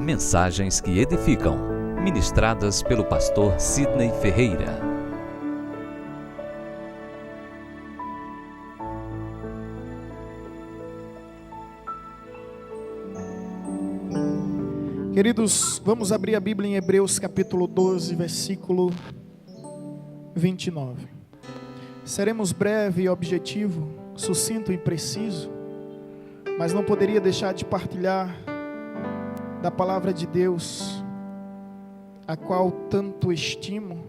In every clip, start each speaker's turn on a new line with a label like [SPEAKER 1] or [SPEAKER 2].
[SPEAKER 1] Mensagens que edificam, ministradas pelo pastor Sidney Ferreira.
[SPEAKER 2] Queridos, vamos abrir a Bíblia em Hebreus capítulo 12, versículo 29. Seremos breve e objetivo, sucinto e preciso, mas não poderia deixar de partilhar da palavra de Deus, a qual tanto estimo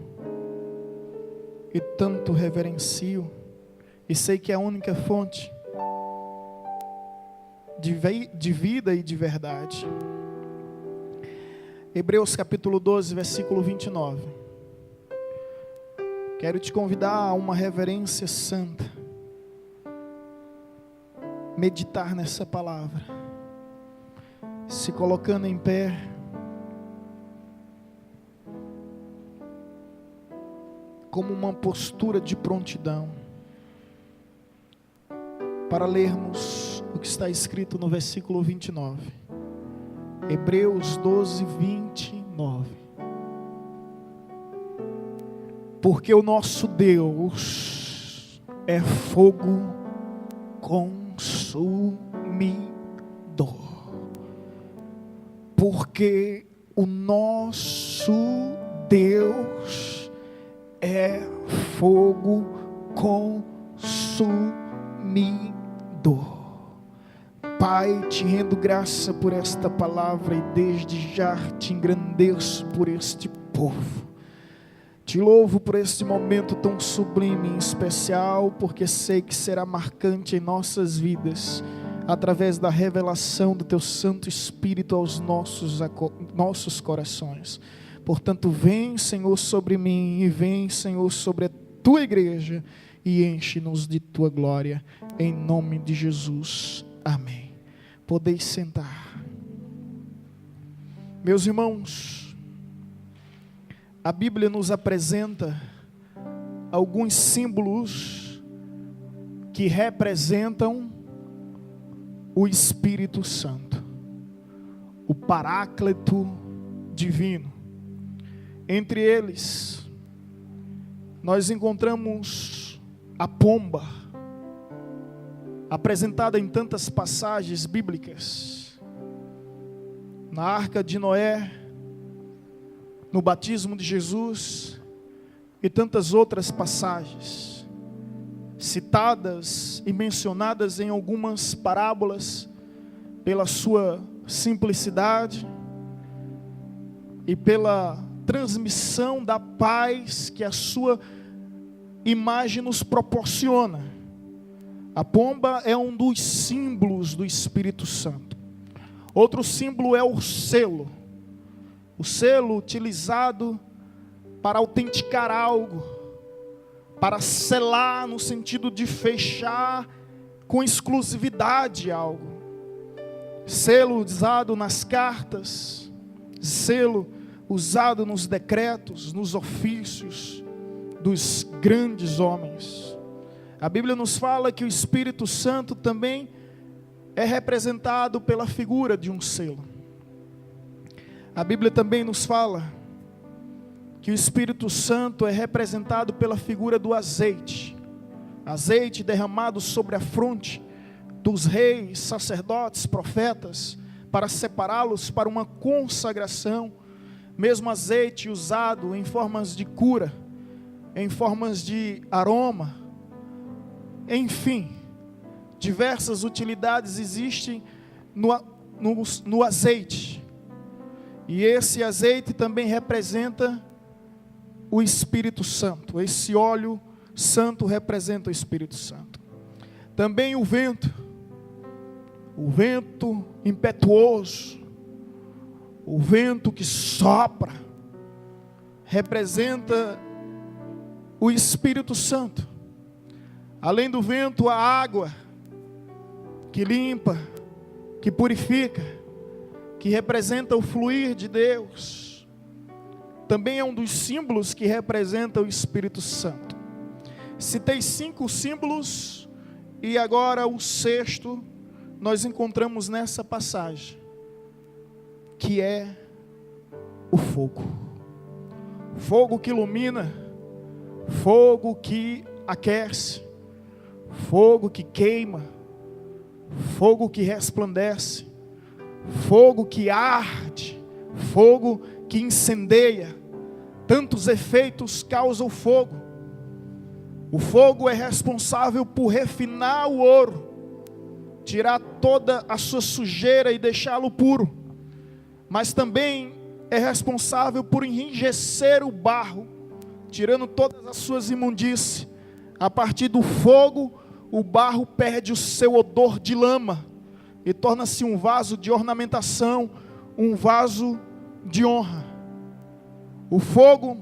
[SPEAKER 2] e tanto reverencio, e sei que é a única fonte de vida e de verdade. Hebreus capítulo 12, versículo 29. Quero te convidar a uma reverência santa, meditar nessa palavra, se colocando em pé, como uma postura de prontidão, para lermos o que está escrito no versículo 29. Hebreus 12, 29. Porque o nosso Deus é fogo consumidor. Porque o nosso Deus é fogo consumidor. Pai, te rendo graça por esta palavra e desde já te engrandeço por este povo. Te louvo por este momento tão sublime e especial, porque sei que será marcante em nossas vidas, através da revelação do Teu Santo Espírito aos nossos corações. Portanto, vem, Senhor, sobre mim e vem, Senhor, sobre a Tua igreja e enche-nos de Tua glória, em nome de Jesus. Amém. Podeis sentar. Meus irmãos, a Bíblia nos apresenta alguns símbolos que representam o Espírito Santo, o Paráclito divino. Entre eles, nós encontramos a pomba, apresentada em tantas passagens bíblicas, na arca de Noé, no batismo de Jesus e tantas outras passagens, citadas e mencionadas em algumas parábolas, pela sua simplicidade e pela transmissão da paz que a sua imagem nos proporciona. A pomba é um dos símbolos do Espírito Santo. Outro símbolo é o selo utilizado para autenticar algo, para selar no sentido de fechar com exclusividade algo. Selo usado nas cartas, selo usado nos decretos, nos ofícios dos grandes homens. A Bíblia nos fala que o Espírito Santo também é representado pela figura de um selo. A Bíblia também nos fala que o Espírito Santo é representado pela figura do azeite. Azeite derramado sobre a fronte dos reis, sacerdotes, profetas, para separá-los para uma consagração. Mesmo azeite usado em formas de cura, em formas de aroma. Enfim, diversas utilidades existem no azeite. E esse azeite também representa o Espírito Santo. Esse óleo santo representa o Espírito Santo. Também o vento impetuoso, o vento que sopra, representa o Espírito Santo. Além do vento, a água que limpa, que purifica, que representa o fluir de Deus. Também é um dos símbolos que representa o Espírito Santo. Citei 5 símbolos e agora o 6º nós encontramos nessa passagem, que é o fogo. Fogo que ilumina, fogo que aquece, fogo que queima, fogo que resplandece, fogo que arde, fogo que incendeia. Tantos efeitos causa o fogo. O fogo é responsável por refinar o ouro, tirar toda a sua sujeira e deixá-lo puro. Mas também é responsável por enrijecer o barro, tirando todas as suas imundícies. A partir do fogo, o barro perde o seu odor de lama e torna-se um vaso de ornamentação, um vaso de honra. O fogo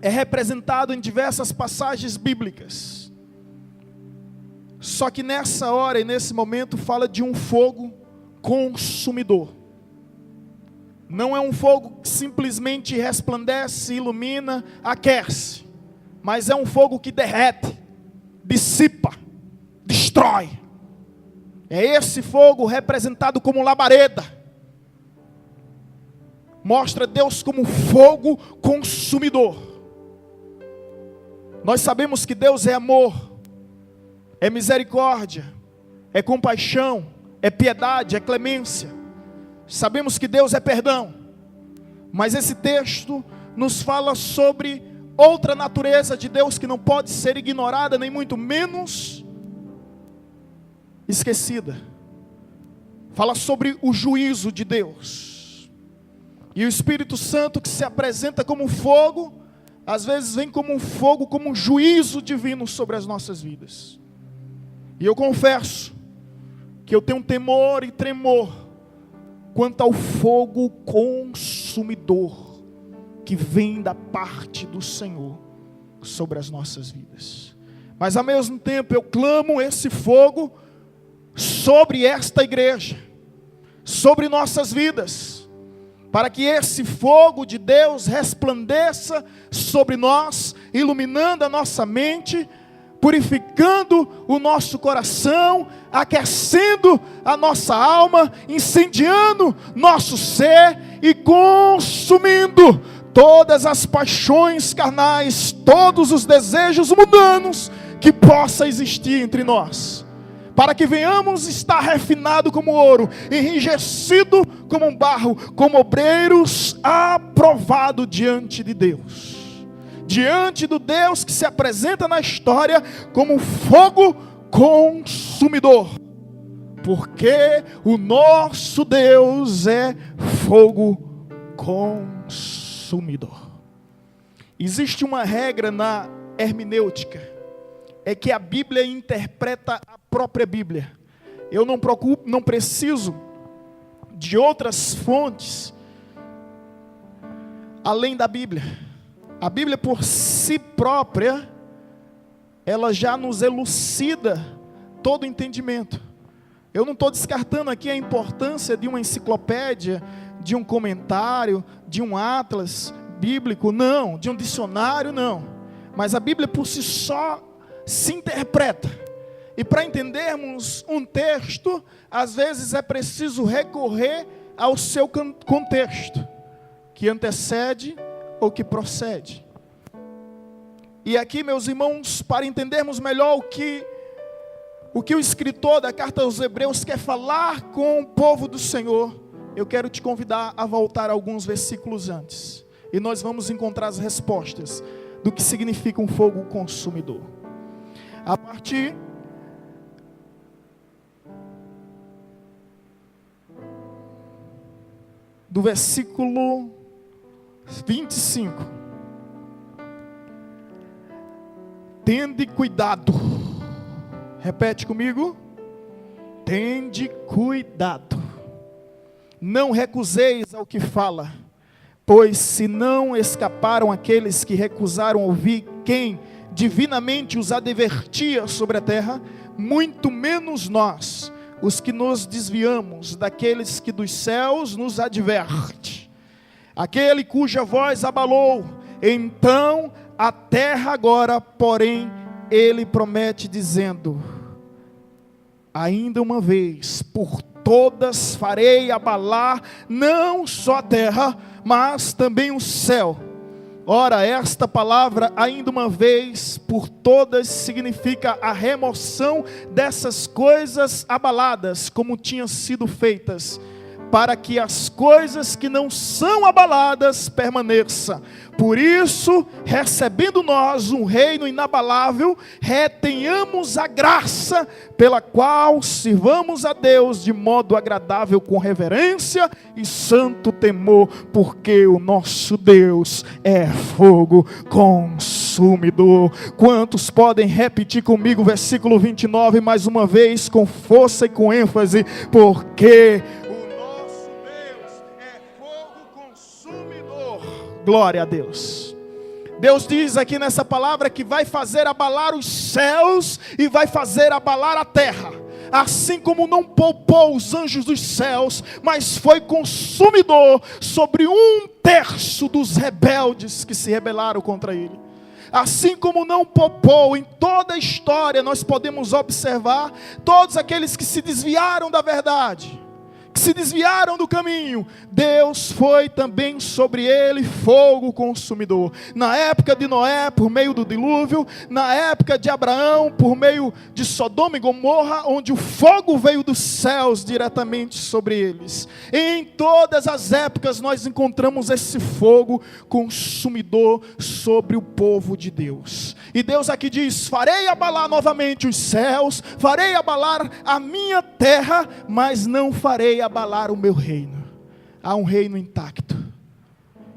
[SPEAKER 2] é representado em diversas passagens bíblicas. Só que nessa hora e nesse momento fala de um fogo consumidor. Não é um fogo que simplesmente resplandece, ilumina, aquece, mas é um fogo que derrete, dissipa, destrói. É esse fogo representado como labareda. Mostra Deus como fogo consumidor. Nós sabemos que Deus é amor, é misericórdia, é compaixão, é piedade, é clemência. Sabemos que Deus é perdão. Mas esse texto nos fala sobre outra natureza de Deus que não pode ser ignorada, nem muito menos esquecida. Fala sobre o juízo de Deus. E o Espírito Santo, que se apresenta como fogo, às vezes vem como um fogo, como um juízo divino sobre as nossas vidas. E eu confesso que eu tenho um temor e tremor quanto ao fogo consumidor que vem da parte do Senhor sobre as nossas vidas. Mas ao mesmo tempo eu clamo esse fogo sobre esta igreja, sobre nossas vidas, para que esse fogo de Deus resplandeça sobre nós, iluminando a nossa mente, purificando o nosso coração, aquecendo a nossa alma, incendiando nosso ser e consumindo todas as paixões carnais, todos os desejos mundanos que possa existir entre nós, para que venhamos estar refinado como ouro, enrijecido como um barro, como obreiros aprovado diante de Deus. Diante do Deus que se apresenta na história como fogo consumidor. Porque o nosso Deus é fogo consumidor. Existe uma regra na hermenêutica, é que a Bíblia interpreta a própria Bíblia. Eu não preciso de outras fontes além da Bíblia. A Bíblia por si própria, ela já nos elucida todo o entendimento. Eu não estou descartando aqui a importância de uma enciclopédia, de um comentário, de um atlas bíblico, não, de um dicionário, não. Mas a Bíblia por si só se interpreta. E para entendermos um texto, às vezes é preciso recorrer ao seu contexto, que antecede ou que procede. E aqui, meus irmãos, para entendermos melhor o que o escritor da carta aos Hebreus quer falar com o povo do Senhor, eu quero te convidar a voltar alguns versículos antes, e nós vamos encontrar as respostas do que significa um fogo consumidor. A partir do versículo 25. Tende cuidado. Repete comigo. Tende cuidado. Não recuseis ao que fala, pois se não escaparam aqueles que recusaram ouvir quem divinamente os advertia sobre a terra, muito menos nós, os que nos desviamos daqueles que dos céus nos adverte. Aquele cuja voz abalou, então a terra agora, porém, ele promete dizendo, ainda uma vez, por todas farei abalar, não só a terra, mas também o céu. Ora, esta palavra, ainda uma vez por todas, significa a remoção dessas coisas abaladas, como tinham sido feitas, para que as coisas que não são abaladas permaneçam. Por isso, recebendo nós um reino inabalável, retenhamos a graça pela qual sirvamos a Deus de modo agradável, com reverência e santo temor, porque o nosso Deus é fogo consumidor. Quantos podem repetir comigo o versículo 29 mais uma vez, com força e com ênfase? Porque glória a Deus. Deus diz aqui nessa palavra que vai fazer abalar os céus e vai fazer abalar a terra. Assim como não poupou os anjos dos céus, mas foi consumidor sobre 1/3 dos rebeldes que se rebelaram contra ele. Assim como não poupou em toda a história, nós podemos observar todos aqueles que se desviaram da verdade, que se desviaram do caminho, Deus foi também sobre ele fogo consumidor. Na época de Noé, por meio do dilúvio; na época de Abraão, por meio de Sodoma e Gomorra, onde o fogo veio dos céus diretamente sobre eles. Em todas as épocas nós encontramos esse fogo consumidor sobre o povo de Deus. E Deus aqui diz: farei abalar novamente os céus, farei abalar a minha terra, mas não farei abalar o meu reino. Há um reino intacto,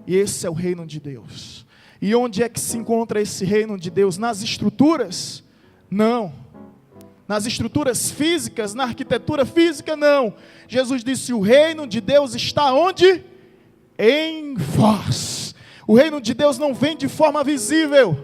[SPEAKER 2] e esse é o reino de Deus. E onde é que se encontra esse reino de Deus? Nas estruturas? Não. Nas estruturas físicas, na arquitetura física? Não. Jesus disse: o reino de Deus está onde? Em vós. O reino de Deus não vem de forma visível,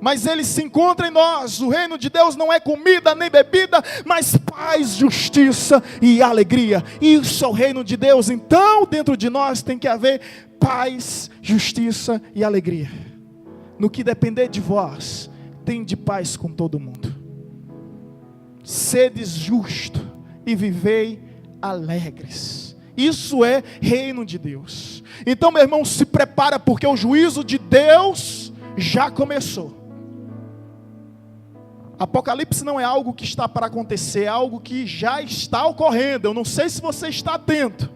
[SPEAKER 2] mas ele se encontra em nós. O reino de Deus não é comida nem bebida, mas paz, justiça e alegria. Isso é o reino de Deus. Então, dentro de nós tem que haver paz, justiça e alegria. No que depender de vós, tende paz com todo mundo. Sedes justo e vivei alegres. Isso é reino de Deus. Então, meu irmão, se prepara, porque o juízo de Deus já começou. Apocalipse não é algo que está para acontecer, é algo que já está ocorrendo. Eu não sei se você está atento,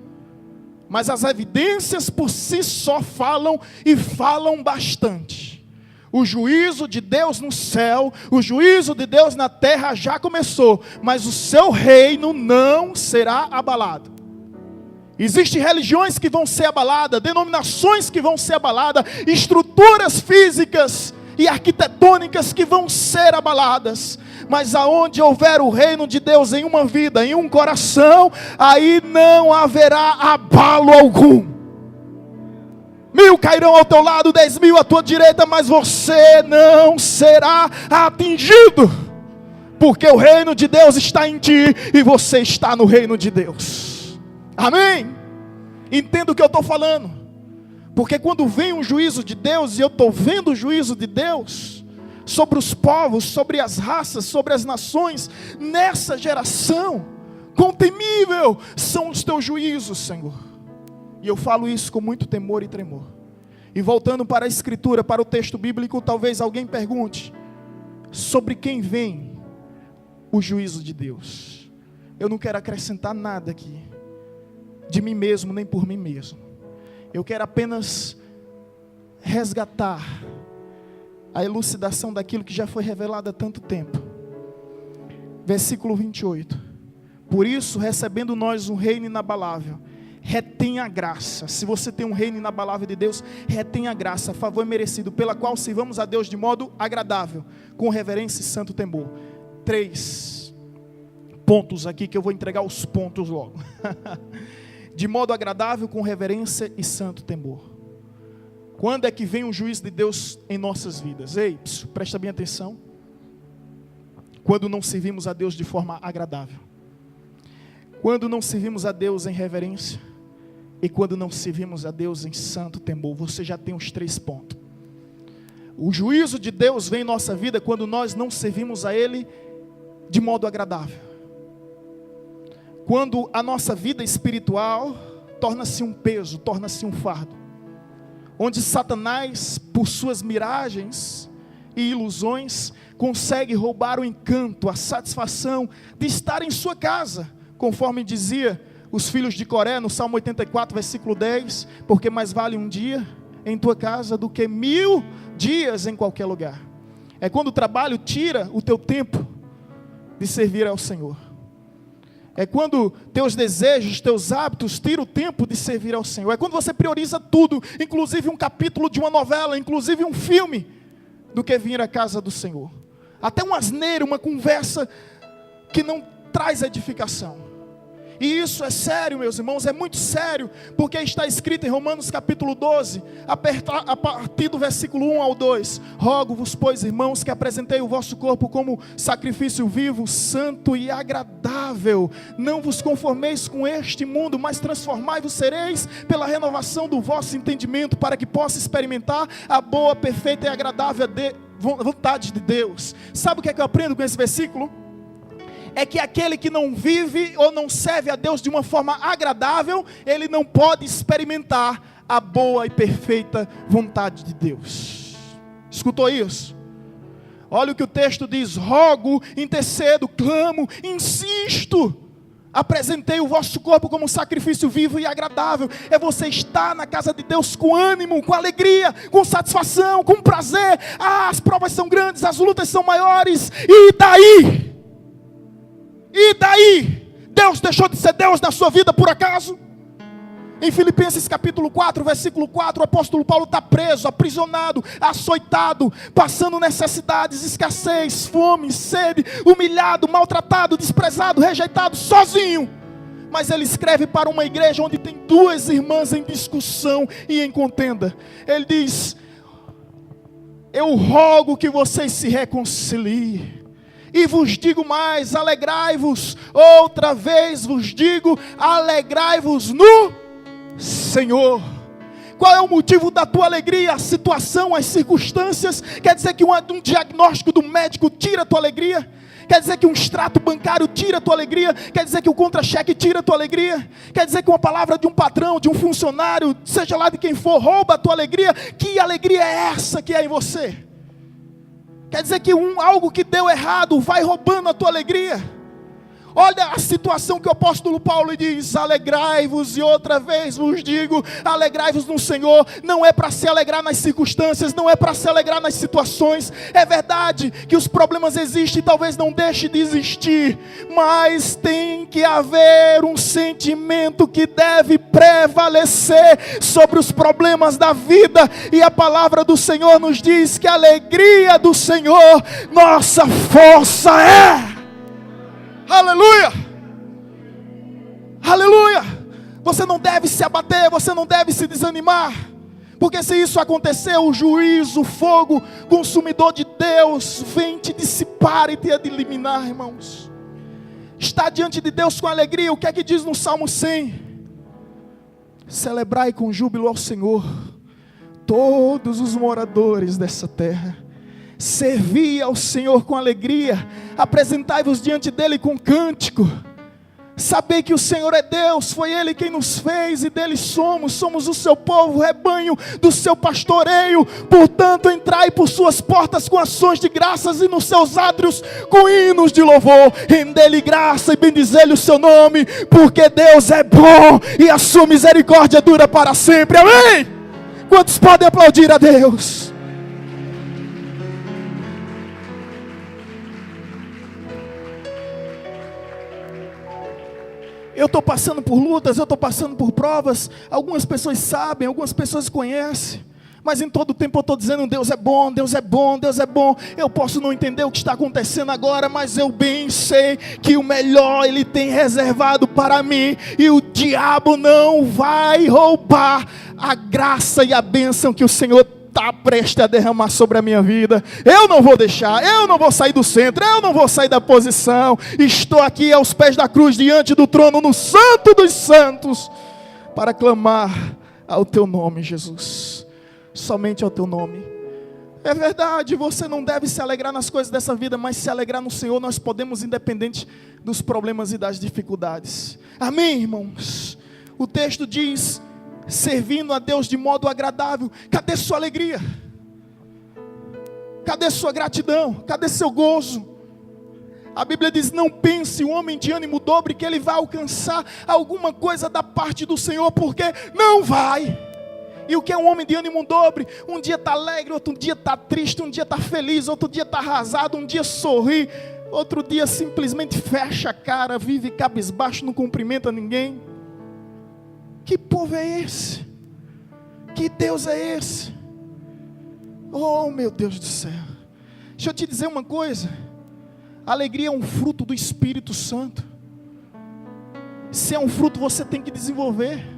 [SPEAKER 2] mas as evidências por si só falam, e falam bastante. O juízo de Deus no céu, o juízo de Deus na terra já começou, mas o seu reino não será abalado. Existem religiões que vão ser abaladas, denominações que vão ser abaladas, estruturas físicas e arquitetônicas que vão ser abaladas, mas aonde houver o reino de Deus em uma vida, em um coração, aí não haverá abalo algum. 1000 cairão ao teu lado, 10.000 à tua direita, mas você não será atingido, porque o reino de Deus está em ti e você está no reino de Deus. Amém? Entenda o que eu estou falando. Porque quando vem um juízo de Deus, e eu estou vendo o juízo de Deus sobre os povos, sobre as raças, sobre as nações, nessa geração, quão temível são os teus juízos, Senhor. E eu falo isso com muito temor e tremor. E voltando para a Escritura, para o texto bíblico, talvez alguém pergunte: sobre quem vem o juízo de Deus? Eu não quero acrescentar nada aqui, de mim mesmo, nem por mim mesmo. Eu quero apenas resgatar a elucidação daquilo que já foi revelado há tanto tempo. Versículo 28. Por isso, recebendo nós um reino inabalável, retém a graça. Se você tem um reino inabalável de Deus, retém a graça, favor merecido, pela qual sirvamos a Deus de modo agradável, com reverência e santo temor. 3 pontos aqui, que eu vou entregar os pontos logo. De modo agradável, com reverência e santo temor. Quando é que vem o juízo de Deus em nossas vidas? Ei, presta bem atenção. Quando não servimos a Deus de forma agradável. Quando não servimos a Deus em reverência. E quando não servimos a Deus em santo temor. Você já tem os 3 pontos. O juízo de Deus vem em nossa vida quando nós não servimos a Ele de modo agradável. quando a nossa vida espiritual torna-se um peso, torna-se um fardo, onde Satanás, por suas miragens e ilusões, consegue roubar o encanto, a satisfação de estar em sua casa, conforme dizia os filhos de Coré no Salmo 84, versículo 10, porque mais vale um dia em tua casa do que 1000 dias em qualquer lugar. É quando o trabalho tira o teu tempo de servir ao Senhor. É quando teus desejos, teus hábitos tiram o tempo de servir ao Senhor. É quando você prioriza tudo, inclusive um capítulo de uma novela, inclusive um filme, do que vir à casa do Senhor. Até uma asneira, uma conversa que não traz edificação. E isso é sério, meus irmãos, é muito sério, porque está escrito em Romanos capítulo 12, a partir do versículo 1 ao 2, rogo-vos, pois, irmãos, que apresentei o vosso corpo como sacrifício vivo, santo e agradável, não vos conformeis com este mundo, mas transformai-vos sereis pela renovação do vosso entendimento, para que possa experimentar a boa, perfeita e agradável vontade de Deus. Sabe o que é que eu aprendo com esse versículo? É que aquele que não vive ou não serve a Deus de uma forma agradável, ele não pode experimentar a boa e perfeita vontade de Deus. Escutou isso? Olha o que o texto diz: rogo, intercedo, clamo, insisto, apresentei o vosso corpo como sacrifício vivo e agradável. É você estar na casa de Deus com ânimo, com alegria, com satisfação, com prazer. As provas são grandes, as lutas são maiores, e daí? E daí? Deus deixou de ser Deus na sua vida por acaso? Em Filipenses capítulo 4, versículo 4, o apóstolo Paulo está preso, aprisionado, açoitado, passando necessidades, escassez, fome, sede, humilhado, maltratado, desprezado, rejeitado, sozinho. Mas ele escreve para uma igreja onde tem 2 irmãs em discussão e em contenda. Ele diz: eu rogo que vocês se reconciliem. E vos digo mais, alegrai-vos. Outra vez vos digo, alegrai-vos no Senhor. Qual é o motivo da tua alegria? A situação, as circunstâncias? Quer dizer que um diagnóstico do médico tira a tua alegria? Quer dizer que um extrato bancário tira a tua alegria? Quer dizer que o contra-cheque tira a tua alegria? Quer dizer que uma palavra de um patrão, de um funcionário, seja lá de quem for, rouba a tua alegria? Que alegria é essa que é em você? Quer dizer que algo que deu errado vai roubando a tua alegria? Olha a situação que o apóstolo Paulo diz: alegrai-vos, e outra vez vos digo, alegrai-vos no Senhor. Não é para se alegrar nas circunstâncias, não é para se alegrar nas situações. É verdade que os problemas existem, talvez não deixe de existir, mas tem que haver um sentimento que deve prevalecer sobre os problemas da vida. E a palavra do Senhor nos diz que a alegria do Senhor, nossa força é. Aleluia, aleluia. Você não deve se abater, você não deve se desanimar, porque se isso acontecer, o juízo, o fogo consumidor de Deus vem te dissipar e te eliminar, irmãos. Está diante de Deus com alegria. O que é que diz no Salmo 100? Celebrai com júbilo ao Senhor todos os moradores dessa terra. Servi ao Senhor com alegria, apresentai-vos diante dele com cântico. Sabei que o Senhor é Deus, foi Ele quem nos fez e dele somos o seu povo, rebanho do seu pastoreio. Portanto, entrai por suas portas com ações de graças e nos seus átrios com hinos de louvor. Rendei-lhe graça e bendizei-lhe o seu nome, porque Deus é bom e a sua misericórdia dura para sempre. Amém? Quantos podem aplaudir a Deus? Eu estou passando por lutas, eu estou passando por provas. Algumas pessoas sabem, algumas pessoas conhecem. Mas em todo tempo eu estou dizendo: Deus é bom, Deus é bom, Deus é bom. Eu posso não entender o que está acontecendo agora, mas eu bem sei que o melhor Ele tem reservado para mim. E o diabo não vai roubar a graça e a bênção que o Senhor está prestes a derramar sobre a minha vida. Eu não vou deixar, eu não vou sair do centro, eu não vou sair da posição. Estou aqui aos pés da cruz, diante do trono, no Santo dos Santos, para clamar ao teu nome, Jesus. Somente ao teu nome. É verdade, você não deve se alegrar nas coisas dessa vida, mas se alegrar no Senhor nós podemos, independente dos problemas e das dificuldades. Amém, irmãos? O texto diz, servindo a Deus de modo agradável. Cadê sua alegria? Cadê sua gratidão? Cadê seu gozo? A Bíblia diz, não pense o homem de ânimo dobre que ele vai alcançar alguma coisa da parte do Senhor, porque não vai. E o que é um homem de ânimo dobre? Um dia está alegre, outro dia está triste, um dia está feliz, outro dia está arrasado, um dia sorri, outro dia simplesmente fecha a cara, vive cabisbaixo, não cumprimenta ninguém. Que povo é esse? Que Deus é esse? Oh, meu Deus do céu. Deixa eu te dizer uma coisa. A alegria é um fruto do Espírito Santo. Se é um fruto, você tem que desenvolver.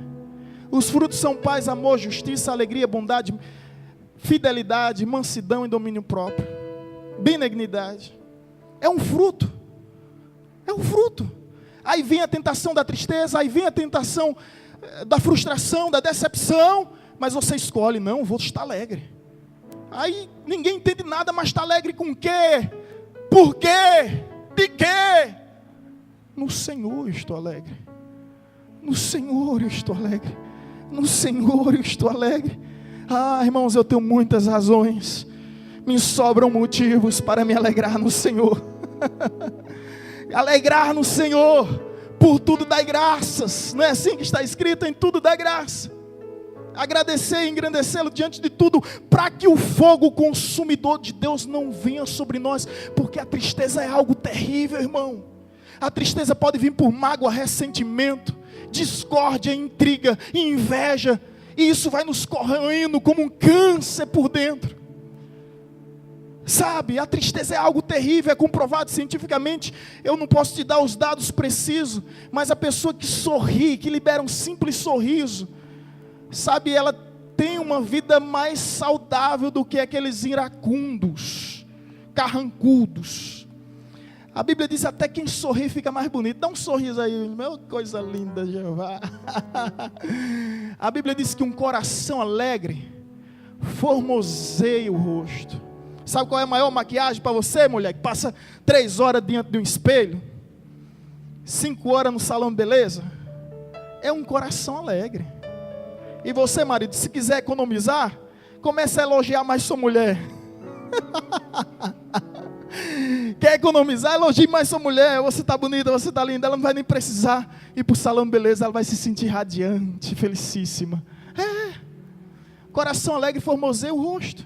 [SPEAKER 2] Os frutos são paz, amor, justiça, alegria, bondade, fidelidade, mansidão e domínio próprio. Benignidade. É um fruto. É um fruto. Aí vem a tentação da tristeza, aí vem a tentação da frustração, da decepção, mas você escolhe, não, vou estar alegre. Aí ninguém entende nada, mas está alegre com o quê? Por quê? De quê? No Senhor eu estou alegre. No Senhor eu estou alegre. No Senhor eu estou alegre. Ah, irmãos, eu tenho muitas razões. Me sobram motivos para me alegrar no Senhor. Alegrar no Senhor. Por tudo dai graças. Não é assim que está escrito? Em tudo dai graça. Agradecer e engrandecê-lo diante de tudo, para que o fogo consumidor de Deus não venha sobre nós, porque a tristeza é algo terrível, irmão. A tristeza pode vir por mágoa, ressentimento, discórdia, intriga, inveja, e isso vai nos corroendo como um câncer por dentro. Sabe, a tristeza é algo terrível, é comprovado cientificamente. Eu não posso te dar os dados precisos, mas a pessoa que sorri, que libera um simples sorriso, sabe, ela tem uma vida mais saudável do que aqueles iracundos, carrancudos. A Bíblia diz até quem sorri fica mais bonito. Dá um sorriso aí, meu, coisa linda, Jeová. A Bíblia diz que um coração alegre formoseia o rosto. Sabe qual é a maior maquiagem para você, mulher, que passa 3 horas diante de um espelho, 5 horas no salão de beleza? É um coração alegre. E você, marido, se quiser economizar, comece a elogiar mais sua mulher. Quer economizar? Elogie mais sua mulher. Você está bonita, você está linda. Ela não vai nem precisar ir para o salão de beleza. Ela vai se sentir radiante, felicíssima. Coração alegre formoseia o rosto.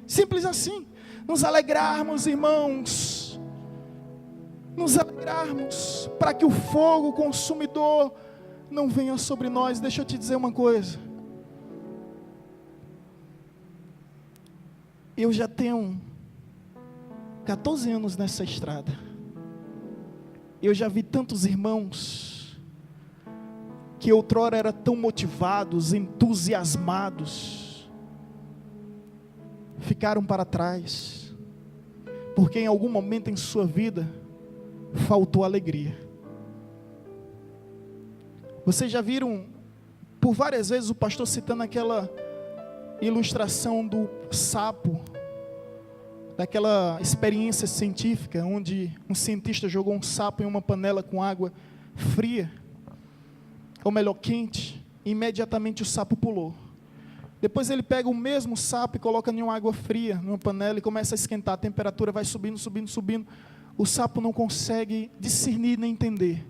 [SPEAKER 2] Simples assim. Nos alegrarmos, irmãos. Nos alegrarmos, para que o fogo consumidor não venha sobre nós. Deixa eu te dizer uma coisa. Eu já tenho 14 anos nessa estrada. Eu já vi tantos irmãos que outrora eram tão motivados, entusiasmados, ficaram para trás, porque em algum momento em sua vida faltou alegria. Vocês já viram por várias vezes o pastor citando aquela ilustração do sapo, daquela experiência científica, onde um cientista jogou um sapo em uma panela com água fria, ou melhor, quente, e imediatamente o sapo pulou. Depois ele pega o mesmo sapo e coloca em uma água fria, numa panela, e começa a esquentar, a temperatura vai subindo, subindo, subindo, o sapo não consegue discernir nem entender.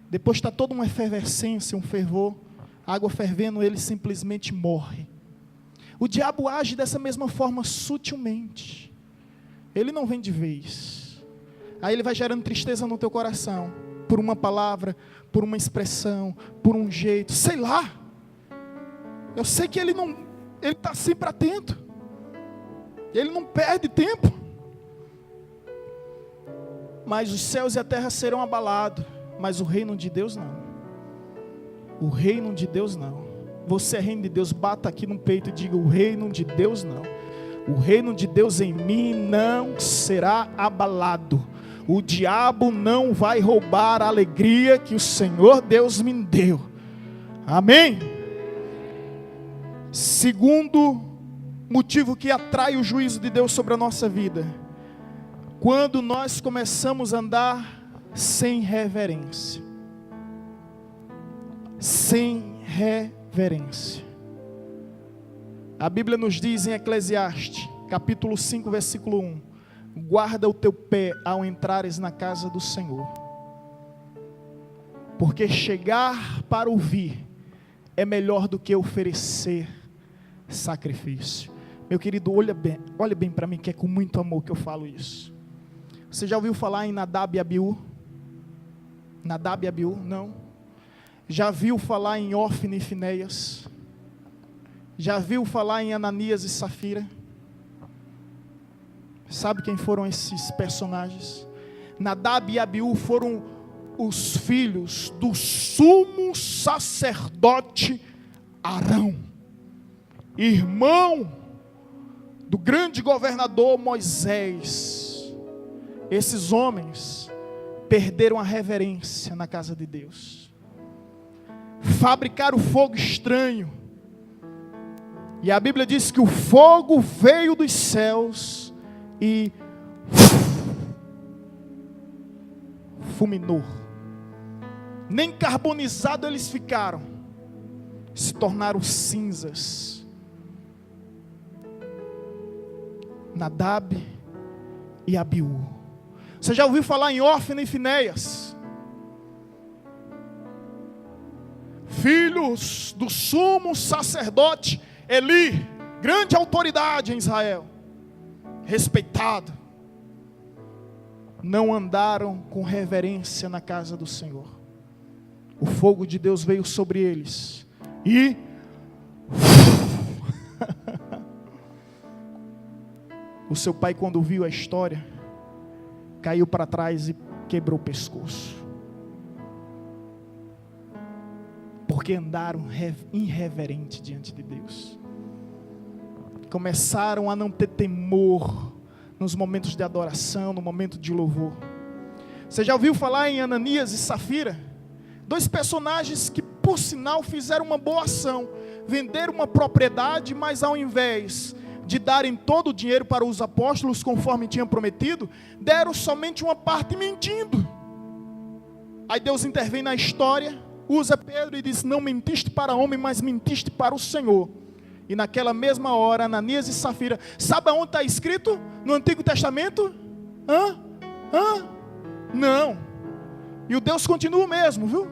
[SPEAKER 2] Depois está toda uma efervescência, um fervor, água fervendo, ele simplesmente morre. O diabo age dessa mesma forma sutilmente. Ele não vem de vez. Aí ele vai gerando tristeza no teu coração, por uma palavra, por uma expressão, por um jeito, sei lá. Eu sei que ele está sempre atento. Ele não perde tempo. Mas os céus e a terra serão abalados, mas o reino de Deus não. O reino de Deus não. Você é reino de Deus, bata aqui no peito e diga: o reino de Deus não. O reino de Deus em mim não será abalado. O diabo não vai roubar a alegria que o Senhor Deus me deu. Amém? Segundo motivo que atrai o juízo de Deus sobre a nossa vida. Quando nós começamos a andar sem reverência. Sem reverência. A Bíblia nos diz em Eclesiastes, capítulo 5, versículo 1: guarda o teu pé ao entrares na casa do Senhor, porque chegar para ouvir é melhor do que oferecer sacrifício. Meu querido, olha bem para mim, que é com muito amor que eu falo isso. Você já ouviu falar em Nadab e Abiú? Nadab e Abiú? Não. Já viu falar em Ofni e Finéias? Já viu falar em Ananias e Safira? Sabe quem foram esses personagens? Nadab e Abiú foram os filhos do sumo sacerdote Arão, irmão do grande governador Moisés. Esses homens perderam a reverência na casa de Deus, fabricaram fogo estranho, e a Bíblia diz que o fogo veio dos céus e fulminou. Nem carbonizado eles ficaram, se tornaram cinzas. Nadab e Abiú. Você já ouviu falar em Ofni e Finéias? Filhos do sumo sacerdote Eli, grande autoridade em Israel, respeitado. Não andaram com reverência na casa do Senhor. O fogo de Deus veio sobre eles e o seu pai, quando viu a história, caiu para trás e quebrou o pescoço, porque andaram irreverente diante de Deus. Começaram a não ter temor nos momentos de adoração, no momento de louvor. Você já ouviu falar em Ananias e Safira? Dois personagens que, por sinal, fizeram uma boa ação. Venderam uma propriedade, mas ao invés de darem todo o dinheiro para os apóstolos, conforme tinham prometido, deram somente uma parte mentindo. Aí Deus intervém na história, usa Pedro e diz: não mentiste para homem, mas mentiste para o Senhor. E naquela mesma hora, Ananias e Safira, sabe aonde está escrito? No Antigo Testamento? Não. E o Deus continua o mesmo, viu?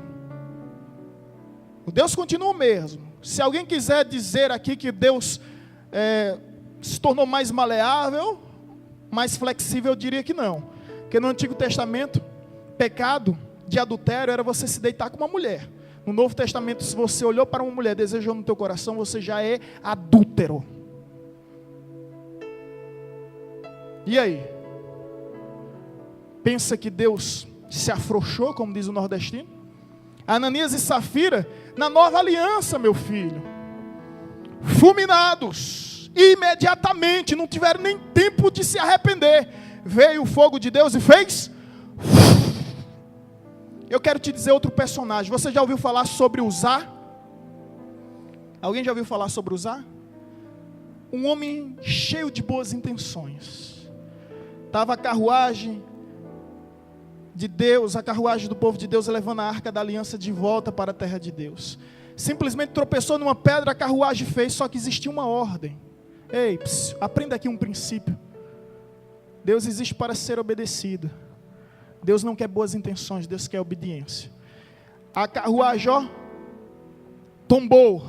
[SPEAKER 2] O Deus continua o mesmo. Se alguém quiser dizer aqui que Deus se tornou mais maleável, mais flexível, eu diria que não. Porque no Antigo Testamento, pecado de adultério era você se deitar com uma mulher. No Novo Testamento, se você olhou para uma mulher, desejou no teu coração, você já é adúltero. E aí? Pensa que Deus se afrouxou, como diz o nordestino? Ananias e Safira, na nova aliança, meu filho, fulminados, imediatamente, não tiveram nem tempo de se arrepender. Veio o fogo de Deus e fez. Eu quero te dizer outro personagem. Você já ouviu falar sobre Uzá? Alguém já ouviu falar sobre Uzá? Um homem cheio de boas intenções. Estava a carruagem de Deus, a carruagem do povo de Deus, levando a arca da aliança de volta para a terra de Deus. Simplesmente tropeçou numa pedra, a carruagem fez, só que existia uma ordem. Ei, aprenda aqui um princípio. Deus existe para ser obedecido. Deus não quer boas intenções, Deus quer obediência. A carruagem, tombou.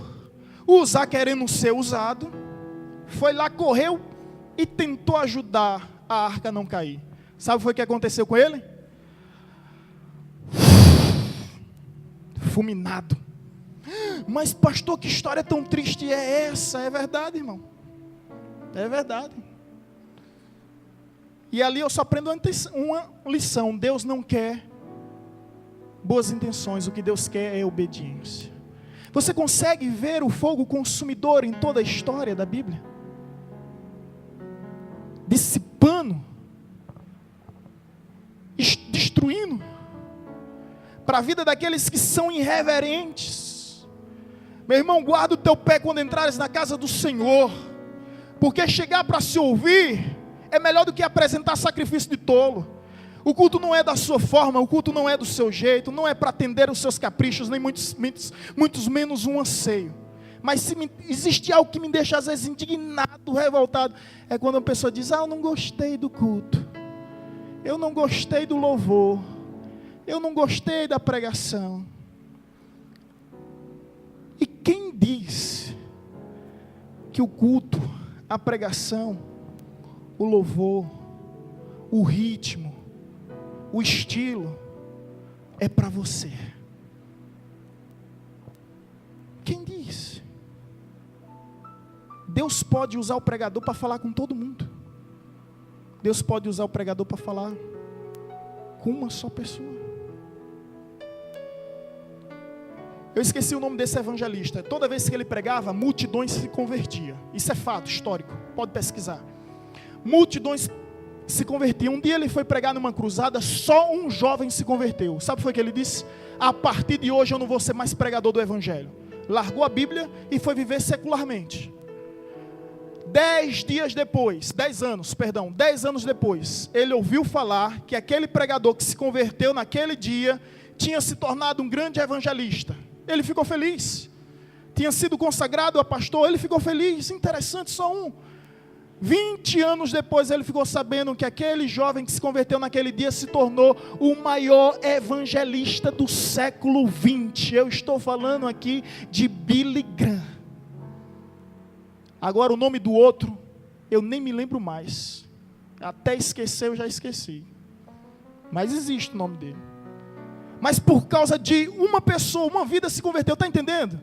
[SPEAKER 2] Uzá, querendo ser usado, foi lá, correu e tentou ajudar a arca a não cair. Sabe o que foi que aconteceu com ele? Fulminado. Mas pastor, que história tão triste é essa? É verdade, irmão. É verdade. E ali eu só aprendo uma lição. Deus não quer boas intenções. O que Deus quer é obediência. Você consegue ver o fogo consumidor em toda a história da Bíblia? Dissipando, destruindo, para a vida daqueles que são irreverentes. Meu irmão, guarda o teu pé quando entrares na casa do Senhor, Porque chegar para se ouvir é melhor do que apresentar sacrifício de tolo. O culto não é da sua forma, o culto não é do seu jeito, não é para atender os seus caprichos, nem muitos menos um anseio. Mas se existe algo que me deixa às vezes indignado, revoltado, é quando a pessoa diz: eu não gostei do culto, eu não gostei do louvor, eu não gostei da pregação. E quem diz que o culto, a pregação, o louvor, o ritmo, o estilo é para você? Quem diz? Deus pode usar o pregador para falar com todo mundo. Deus pode usar o pregador para falar com uma só pessoa. Eu esqueci o nome desse evangelista. Toda vez que ele pregava, multidões se convertiam. Isso é fato histórico, pode pesquisar. Multidões se convertiam. Um dia ele foi pregar numa cruzada, só um jovem se converteu. Sabe o que foi que ele disse? A partir de hoje eu não vou ser mais pregador do evangelho. Largou a Bíblia e foi viver secularmente. 10 anos depois, ele ouviu falar que aquele pregador que se converteu naquele dia tinha se tornado um grande evangelista. Ele ficou feliz. Tinha sido consagrado a pastor, ele ficou feliz. Interessante, só um. 20 anos depois ele ficou sabendo que aquele jovem que se converteu naquele dia se tornou o maior evangelista do século 20. Eu estou falando aqui de Billy Graham. Agora o nome do outro, eu nem me lembro mais. Até esquecer, eu já esqueci. Mas existe o nome dele. Mas por causa de uma pessoa, uma vida se converteu, está entendendo?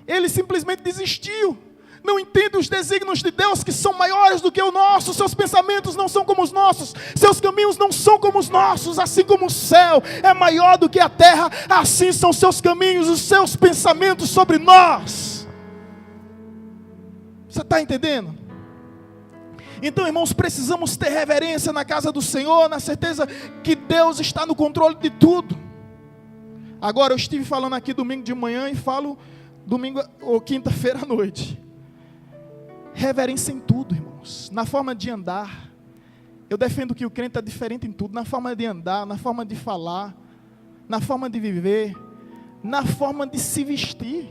[SPEAKER 2] Ele simplesmente desistiu. Não entende os desígnios de Deus que são maiores do que o nosso. Seus pensamentos não são como os nossos. Seus caminhos não são como os nossos. Assim como o céu é maior do que a terra, assim são seus caminhos, os seus pensamentos sobre nós. Você está entendendo? Então, irmãos, precisamos ter reverência na casa do Senhor, na certeza que Deus está no controle de tudo. Agora, eu estive falando aqui domingo de manhã e falo domingo ou quinta-feira à noite. Reverência em tudo, irmãos. Na forma de andar. Eu defendo que o crente é diferente em tudo. Na forma de andar, na forma de falar, na forma de viver, na forma de se vestir.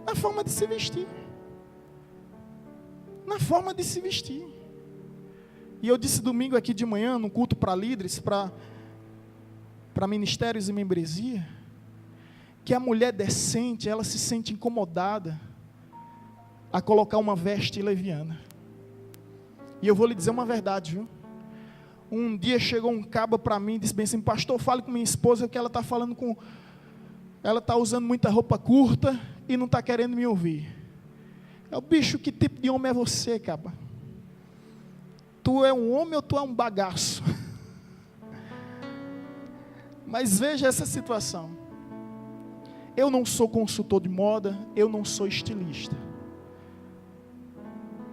[SPEAKER 2] Na forma de se vestir. Na forma de se vestir. E eu disse domingo aqui de manhã, no culto para líderes, para ministérios e membresia, que a mulher decente, ela se sente incomodada a colocar uma veste leviana. E eu vou lhe dizer uma verdade, viu? Um dia chegou um cabo para mim e disse bem assim: pastor, fale com minha esposa que ela está falando com... ela está usando muita roupa curta e não está querendo me ouvir. É, bicho, que tipo de homem é você, caba? Tu é um homem ou tu é um bagaço? Mas veja essa situação. Eu não sou consultor de moda, eu não sou estilista.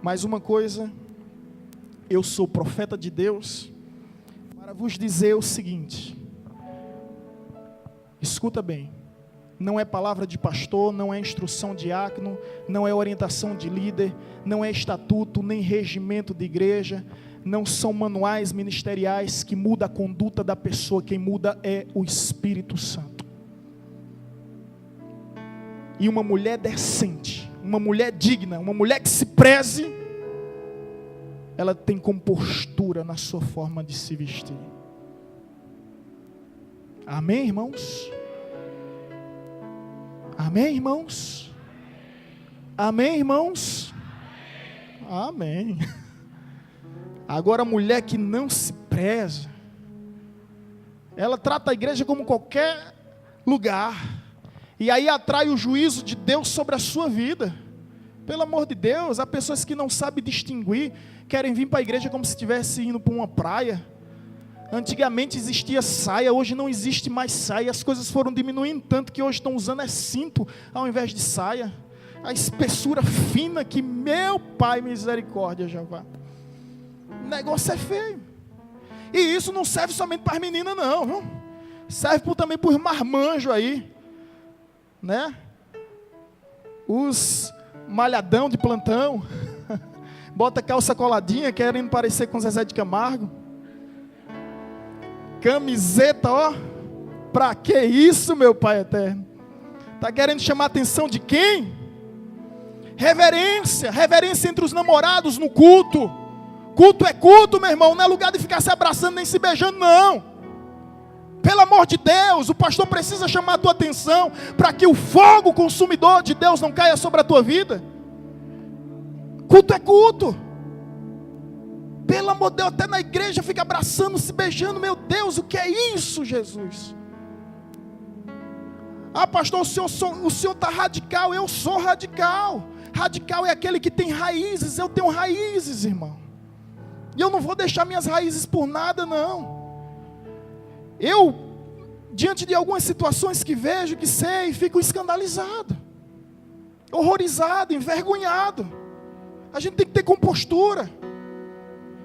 [SPEAKER 2] Mas uma coisa, eu sou profeta de Deus para vos dizer o seguinte. Escuta bem. Não é palavra de pastor, não é instrução de diácono, não é orientação de líder, não é estatuto, nem regimento de igreja, não são manuais ministeriais que mudam a conduta da pessoa, quem muda é o Espírito Santo. E uma mulher decente, uma mulher digna, uma mulher que se preze, ela tem compostura na sua forma de se vestir. Amém, irmãos? Amém, irmãos? Amém, irmãos? Amém. Agora a mulher que não se preza, ela trata a igreja como qualquer lugar, e aí atrai o juízo de Deus sobre a sua vida. Pelo amor de Deus, há pessoas que não sabem distinguir, querem vir para a igreja como se estivesse indo para uma praia. Antigamente existia saia, hoje não existe mais saia. As coisas foram diminuindo tanto que hoje estão usando cinto ao invés de saia. A espessura fina que, meu Pai, misericórdia, Jeová. O negócio é feio. E isso não serve somente para as meninas não, viu? Serve também para os marmanjos aí, né? Os malhadão de plantão. Bota calça coladinha, querendo parecer com Zezé de Camargo. Camiseta, ó. Pra que isso, meu Pai eterno? Tá querendo chamar a atenção de quem? Reverência. Reverência entre os namorados no culto. Culto é culto, meu irmão. Não é lugar de ficar se abraçando nem se beijando, não. Pelo amor de Deus, o pastor precisa chamar a tua atenção para que o fogo consumidor de Deus não caia sobre a tua vida. Culto é culto. Pelo amor de Deus, até na igreja fica abraçando, se beijando. Meu Deus, o que é isso, Jesus? Ah, pastor, o senhor está radical. Eu sou radical. Radical é aquele que tem raízes. Eu tenho raízes, irmão. E eu não vou deixar minhas raízes por nada, não. Eu, diante de algumas situações que vejo, que sei, fico escandalizado, horrorizado, envergonhado. A gente tem que ter compostura.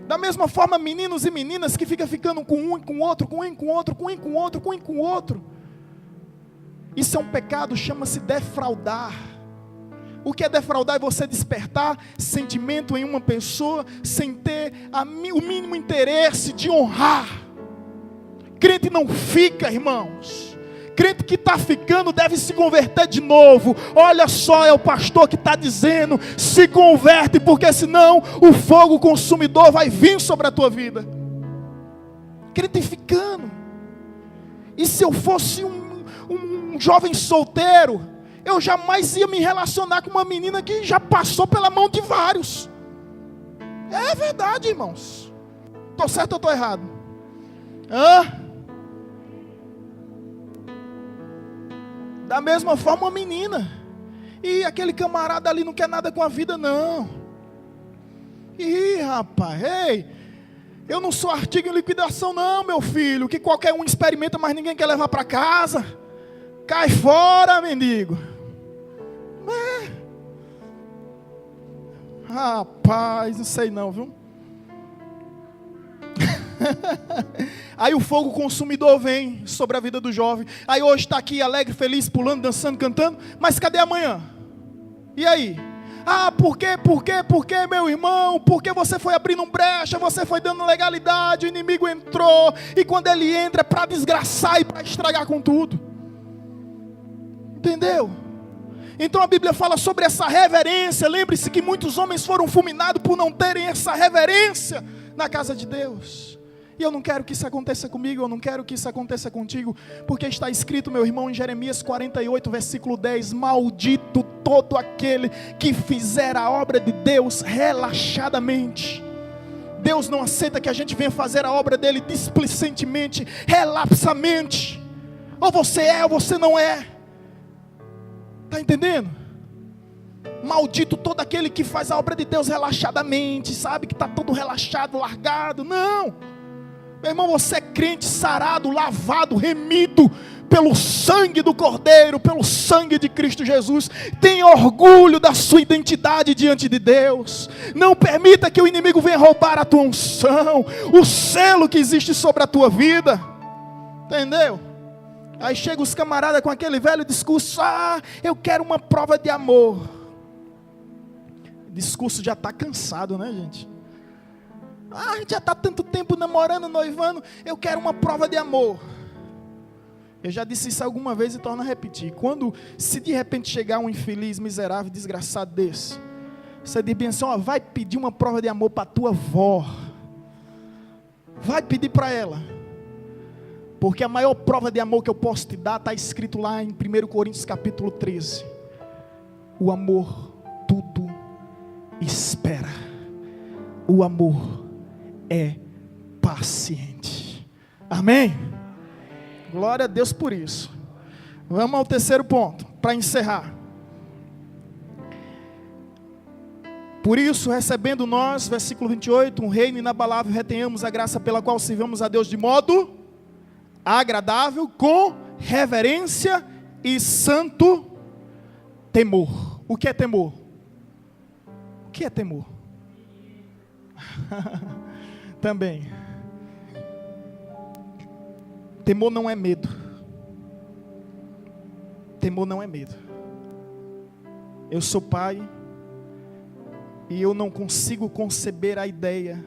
[SPEAKER 2] Da mesma forma, meninos e meninas que ficam ficando com um e com outro, com um e com outro, com um e com outro, com um e com outro. Isso é um pecado, chama-se defraudar. O que é defraudar? É você despertar sentimento em uma pessoa sem ter o mínimo interesse de honrar. Crente não fica, irmãos. Crente que está ficando deve se converter de novo. Olha só, é o pastor que está dizendo: se converte, porque senão o fogo consumidor vai vir sobre a tua vida. Crente ficando. E se eu fosse um jovem solteiro, eu jamais ia me relacionar com uma menina que já passou pela mão de vários. É verdade, irmãos. Estou certo ou estou errado? Da mesma forma, uma menina. E aquele camarada ali não quer nada com a vida, não. Ih, rapaz, ei, eu não sou artigo em liquidação, não, meu filho. Que qualquer um experimenta, mas ninguém quer levar para casa. Cai fora, mendigo. Rapaz, não sei não, viu? Aí o fogo consumidor vem sobre a vida do jovem. Aí hoje está aqui alegre, feliz, pulando, dançando, cantando. Mas cadê amanhã? E aí? Ah, por quê, meu irmão? Porque você foi abrindo brecha, você foi dando legalidade, o inimigo entrou. E quando ele entra é para desgraçar e para estragar com tudo. Entendeu? Então a Bíblia fala sobre essa reverência. Lembre-se que muitos homens foram fulminados por não terem essa reverência na casa de Deus. E eu não quero que isso aconteça comigo, eu não quero que isso aconteça contigo, porque está escrito, meu irmão, em Jeremias 48, versículo 10, maldito todo aquele que fizer a obra de Deus relaxadamente. Deus não aceita que a gente venha fazer a obra dele displicentemente, relapsamente. Ou você é ou você não é. Está entendendo? Maldito todo aquele que faz a obra de Deus relaxadamente, sabe, que está todo relaxado, largado. Não, meu irmão, você é crente, sarado, lavado, remido pelo sangue do Cordeiro, pelo sangue de Cristo Jesus. Tenha orgulho da sua identidade diante de Deus. Não permita que o inimigo venha roubar a tua unção, o selo que existe sobre a tua vida. Entendeu? Aí chega os camaradas com aquele velho discurso: ah, eu quero uma prova de amor. O discurso já está cansado, né, gente? Ah, a gente já está tanto tempo namorando, noivando. Eu quero uma prova de amor. Eu já disse isso alguma vez e torno a repetir. Se de repente chegar um infeliz, miserável, desgraçado desse, você diz bem assim: ó, vai pedir uma prova de amor para a tua avó. Vai pedir para ela. Porque a maior prova de amor que eu posso te dar está escrito lá em 1 Coríntios capítulo 13. O amor tudo espera. O amor é paciente. Amém? Glória a Deus por isso. Vamos ao terceiro ponto, para encerrar. Por isso, recebendo nós, versículo 28, um reino inabalável, retenhamos a graça pela qual servamos a Deus de modo agradável, com reverência e santo temor. O que é temor? O que é temor? Também. Temor não é medo. Temor não é medo. Eu sou pai E eu não consigo conceber a ideia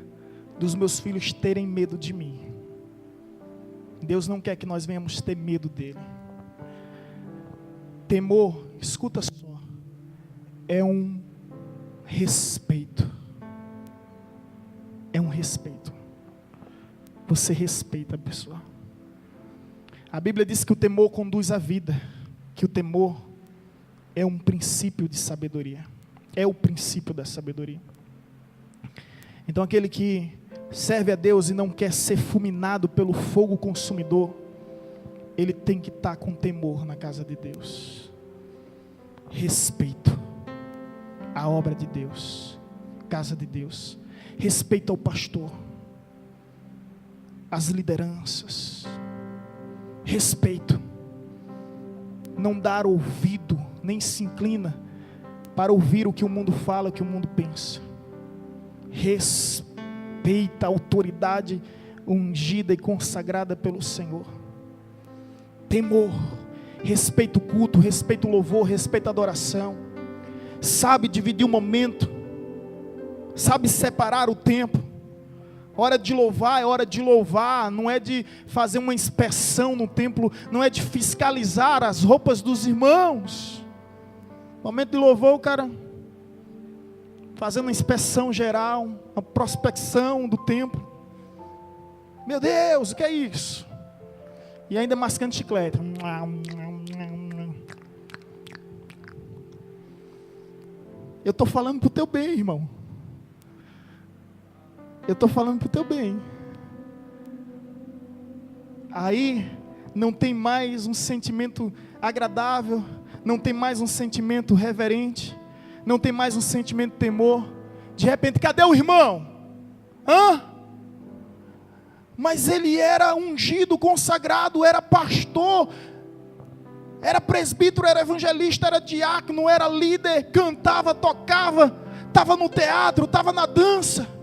[SPEAKER 2] dos meus filhos terem medo de mim. Deus não quer que nós venhamos ter medo dele. Temor, escuta só, é um respeito. É um respeito. Você respeita a pessoa. A Bíblia diz que o temor conduz à vida, que o temor é um princípio de sabedoria. É o princípio da sabedoria. Então aquele que serve a Deus e não quer ser fulminado pelo fogo consumidor, ele tem que estar com temor na casa de Deus. Respeito à obra de Deus, casa de Deus. Respeito ao pastor, às lideranças. Respeito. Não dar ouvido, nem se inclina para ouvir o que o mundo fala, o que o mundo pensa. Respeita a autoridade ungida e consagrada pelo Senhor. Temor, respeita o culto, respeita o louvor, respeita a adoração. Sabe dividir o momento, sabe separar o tempo. Hora de louvar é hora de louvar, não é de fazer uma inspeção no templo, não é de fiscalizar as roupas dos irmãos. Momento de louvor, o cara fazendo uma inspeção geral, uma prospecção do templo. Meu Deus, o que é isso? E ainda mascando chiclete. Eu estou falando para o teu bem, irmão. Eu estou falando para o teu bem. Aí não tem mais um sentimento agradável, não tem mais um sentimento reverente, não tem mais um sentimento de temor. De repente, cadê o irmão? Mas ele era ungido, consagrado, era pastor, era presbítero, era evangelista, era diácono, era líder, cantava, tocava, estava no teatro, estava na dança.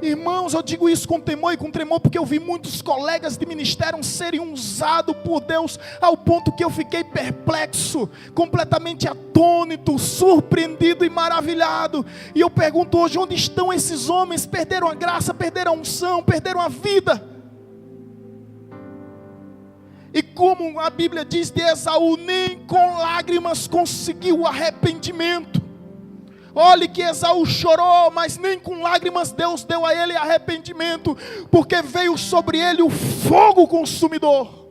[SPEAKER 2] Irmãos, eu digo isso com temor e com tremor, porque eu vi muitos colegas de ministério serem usados por Deus, ao ponto que eu fiquei perplexo, completamente atônito, surpreendido e maravilhado. E eu pergunto hoje, onde estão esses homens? Perderam a graça, perderam a unção, perderam a vida. E como a Bíblia diz de Esaú, nem com lágrimas conseguiu o arrependimento. Olhe que Esaú chorou, mas nem com lágrimas Deus deu a ele arrependimento, porque veio sobre ele o fogo consumidor.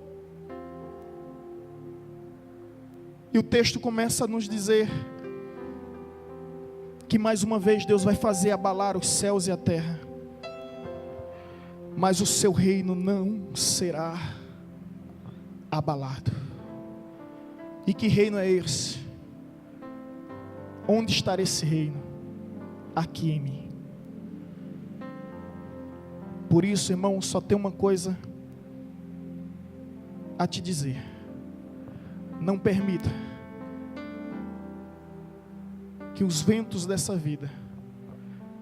[SPEAKER 2] E o texto começa a nos dizer que mais uma vez Deus vai fazer abalar os céus e a terra, mas o seu reino não será abalado. E que reino é esse? Onde estará esse reino? Aqui em mim. Por isso, irmão, só tem uma coisa a te dizer: não permita que os ventos dessa vida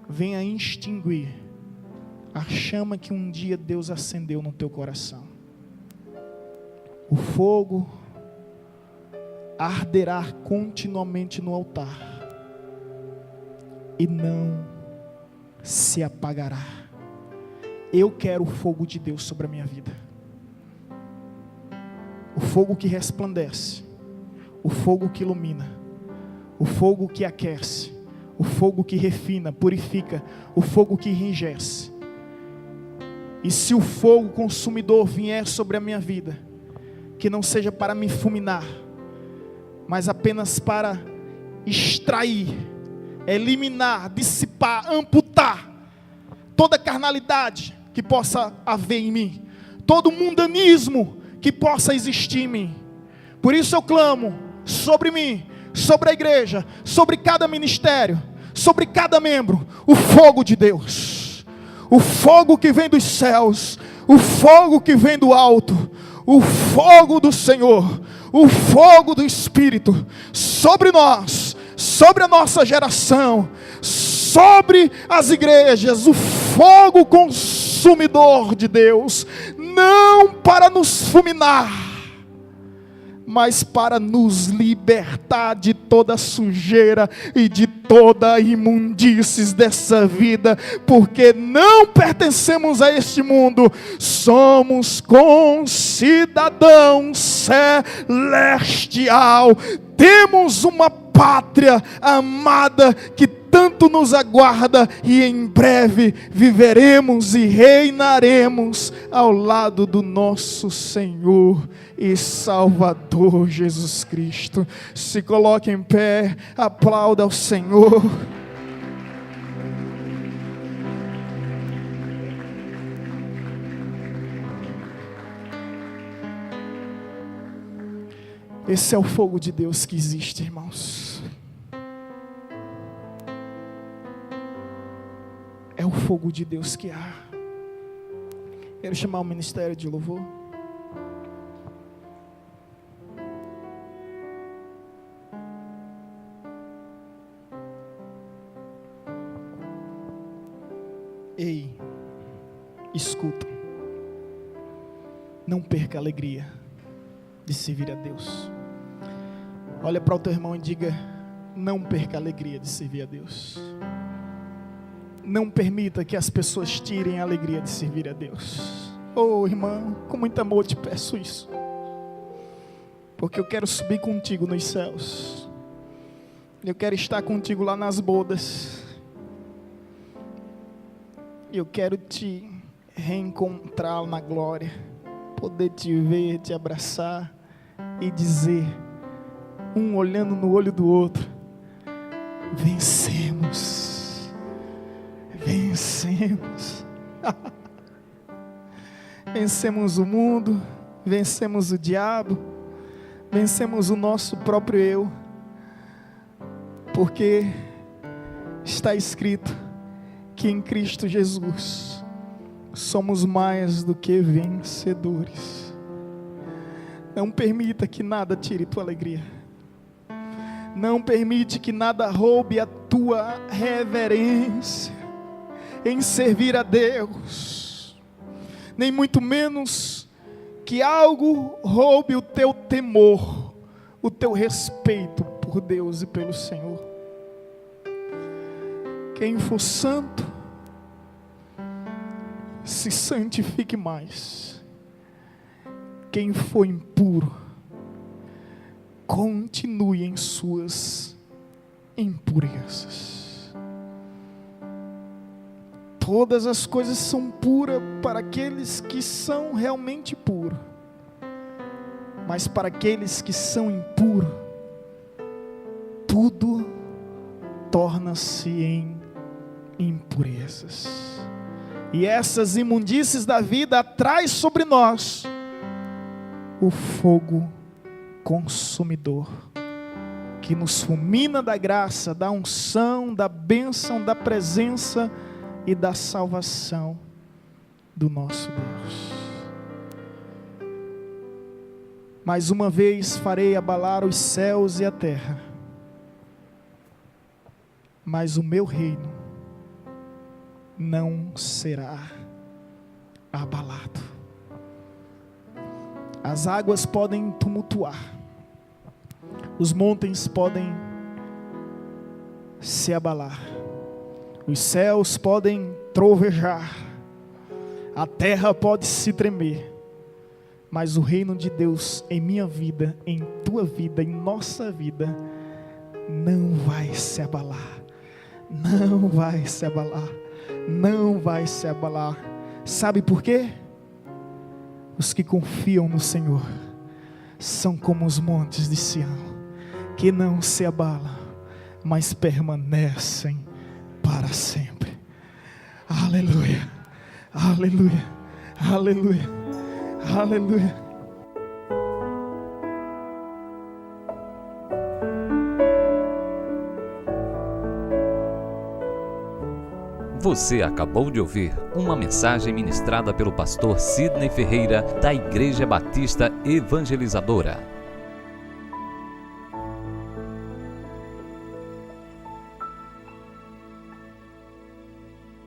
[SPEAKER 2] venham extinguir a chama que um dia Deus acendeu no teu coração. O fogo arderá continuamente no altar e não se apagará. Eu quero o fogo de Deus sobre a minha vida, o fogo que resplandece, o fogo que ilumina, o fogo que aquece, o fogo que refina, purifica, o fogo que enrijece. E se o fogo consumidor vier sobre a minha vida, que não seja para me fulminar, mas apenas para extrair, eliminar, dissipar, amputar toda carnalidade que possa haver em mim, todo mundanismo que possa existir em mim. Por isso eu clamo sobre mim, sobre a igreja, sobre cada ministério, sobre cada membro, o fogo de Deus, o fogo que vem dos céus, o fogo que vem do alto, o fogo do Senhor, o fogo do Espírito, sobre nós, sobre a nossa geração, sobre as igrejas, o fogo consumidor de Deus, não para nos fulminar, mas para nos libertar de toda sujeira e de toda imundícies dessa vida, porque não pertencemos a este mundo, somos concidadãos celestial, temos uma pátria amada que tanto nos aguarda, e em breve viveremos e reinaremos ao lado do nosso Senhor e Salvador Jesus Cristo. Se coloque em pé, aplauda ao Senhor. Esse é o fogo de Deus que existe, irmãos. É o fogo de Deus que há. Quero chamar o ministério de louvor. Ei, escuta. Não perca a alegria de servir a Deus. Olha para o teu irmão e diga: não perca a alegria de servir a Deus. Não permita que as pessoas tirem a alegria de servir a Deus. Oh, irmão, com muito amor te peço isso, porque eu quero subir contigo nos céus. Eu quero estar contigo lá nas bodas. Eu quero te reencontrar na glória, poder te ver, te abraçar e dizer, um olhando no olho do outro: vencemos. Vencemos. Vencemos o mundo, vencemos o diabo, vencemos o nosso próprio eu, porque está escrito que em Cristo Jesus somos mais do que vencedores. Não permita que nada tire tua alegria. Não permite que nada roube a tua reverência em servir a Deus, nem muito menos que algo roube o teu temor, o teu respeito por Deus e pelo Senhor. Quem for santo, se santifique mais. Quem for impuro, continue em suas impurezas. Todas as coisas são puras para aqueles que são realmente puros, mas para aqueles que são impuros, tudo torna-se em impurezas. E essas imundícies da vida atraem sobre nós o fogo consumidor, que nos fulmina da graça, da unção, da bênção, da presença e da salvação do nosso Deus. Mais uma vez farei abalar os céus e a terra, mas o meu reino não será abalado. As águas podem tumultuar, os montes podem se abalar, os céus podem trovejar, a terra pode se tremer, mas o reino de Deus em minha vida, em tua vida, em nossa vida, não vai se abalar. Não vai se abalar. Não vai se abalar. Sabe por quê? Os que confiam no Senhor são como os montes de Sião, que não se abalam, mas permanecem para sempre. Aleluia, aleluia, aleluia, aleluia.
[SPEAKER 1] Você acabou de ouvir uma mensagem ministrada pelo pastor Sidney Ferreira, da Igreja Batista Evangelizadora.